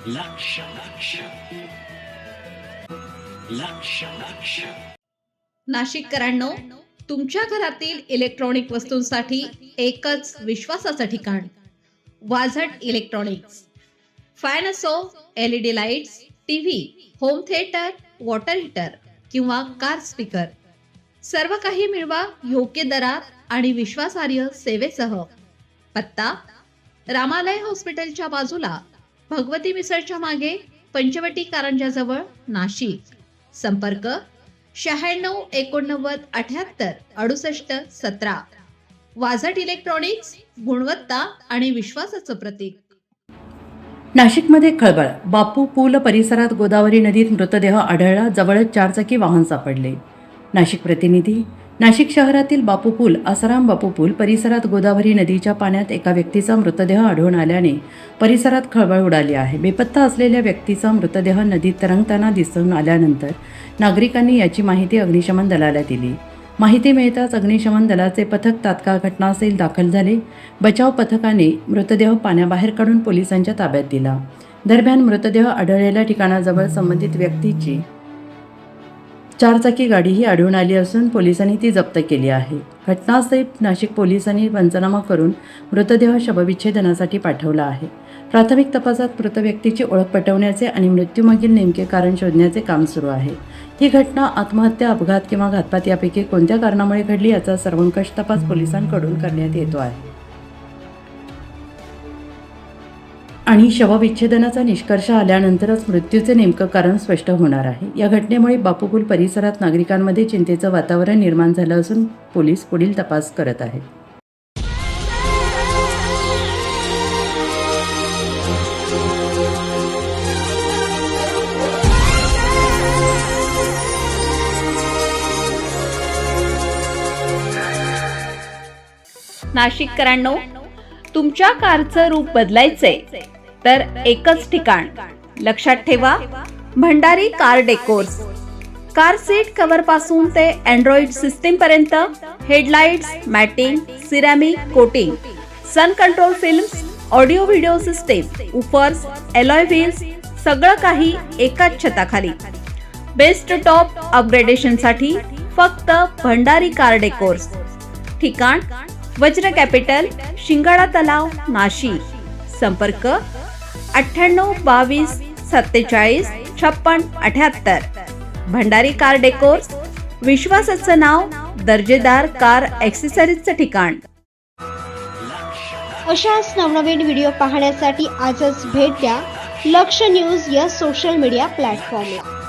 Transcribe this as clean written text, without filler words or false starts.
लक्ष लक्ष लक्ष लक्ष नाशिककरांनो, तुमच्या घरातील इलेक्ट्रॉनिक वस्तूंसाठी एकच विश्वासाचं ठिकाण वाझट इलेक्ट्रॉनिक्स. फॅन असो, LED lights, TV, home theatre, water heater किंवा कार स्पीकर, सर्व काही मिळवा योग्य दरात आणि विश्वासार्ह सेवेसह. पत्ता: रामालय हॉस्पिटलच्या बाजूला, भगवती मिसळच्या मागे, पंचवटी कारंजाजवळ, नाशिक. संपर्क: 96 89 78 68 17. वाझट इलेक्ट्रॉनिक्स, गुणवत्ता आणि विश्वासाचं प्रतीक. नाशिकमध्ये खळबळ. बापू पूल परिसरात गोदावरी नदीत मृतदेह आढळला. जवळच 4 चाकी वाहन सापडले. नाशिक प्रतिनिधी. नाशिक शहरातील बापू पूल, आसाराम बापू पूल परिसरात गोदावरी नदीच्या पाण्यात एका व्यक्तीचा मृतदेह आढळून आल्याने परिसरात खळबळ उडाली आहे. बेपत्ता असलेल्या व्यक्तीचा मृतदेह नदीत तरंगताना दिसून आल्यानंतर नागरिकांनी याची माहिती अग्निशमन दलाला दिली. माहिती मिळताच अग्निशमन दलाचे पथक तात्काळ घटनास्थळी दाखल झाले. बचाव पथकाने मृतदेह पाण्याबाहेर काढून पोलिसांच्या ताब्यात दिला. दरम्यान मृतदेह आढळलेल्या ठिकाणाजवळ संबंधित व्यक्तीची 4 चाकी गाडीही आढळून आली असून पोलिसांनी ती जप्त केली आहे. घटनास्थळी नाशिक पोलिसांनी पंचनामा करून मृतदेह शवविच्छेदनासाठी पाठवला आहे. प्राथमिक तपासात मृत व्यक्तीची ओळख पटवण्याचे आणि मृत्यूमागील नेमके कारण शोधण्याचे काम सुरू आहे. ही घटना आत्महत्या, अपघात किंवा घातपात यापैकी कोणत्या कारणामुळे घडली याचा सर्वंकष तपास पोलिसांकडून करण्यात येतो आहे आणि शवविच्छेदनाचा निष्कर्ष आल्यानंतरच मृत्यूचे नेमकं कारण स्पष्ट होणार आहे. या घटनेमुळे बापूपूल परिसरात नागरिकांमध्ये चिंतेचं वातावरण निर्माण झालं असून पोलीस पुढील तपास करत आहेत. नाशिककरांनो, तुमच्या कारचं रूप बदलायचंय तर एकच ठिकाण. लक्षात ठेवा, Bhandari car decors. Car seat cover पासून ते अँड्रॉइड सिस्टीम पर्यंत, headlights, matting, ceramic coating, sun control films, audio video system, woofers, alloy wheels, सगळं काही एकाच छताखाली. बेस्ट टॉप अपग्रेडेशनसाठी फक्त भंडारी कार डेकोर्स. ठिकाण: वज्र कॅपिटल, शिंगाडा तलाव, नाशिक. संपर्क: 98 22 47 56 78. भंडारी कार डेकोर्स, विश्वासाचं नाव, दर्जेदार कार ॲक्सेसरीजचं ठिकाण. अशाच नवनवीन व्हिडिओ पाहण्यासाठी आजच भेट द्या लक्ष न्यूज या सोशल मीडिया प्लॅटफॉर्मला.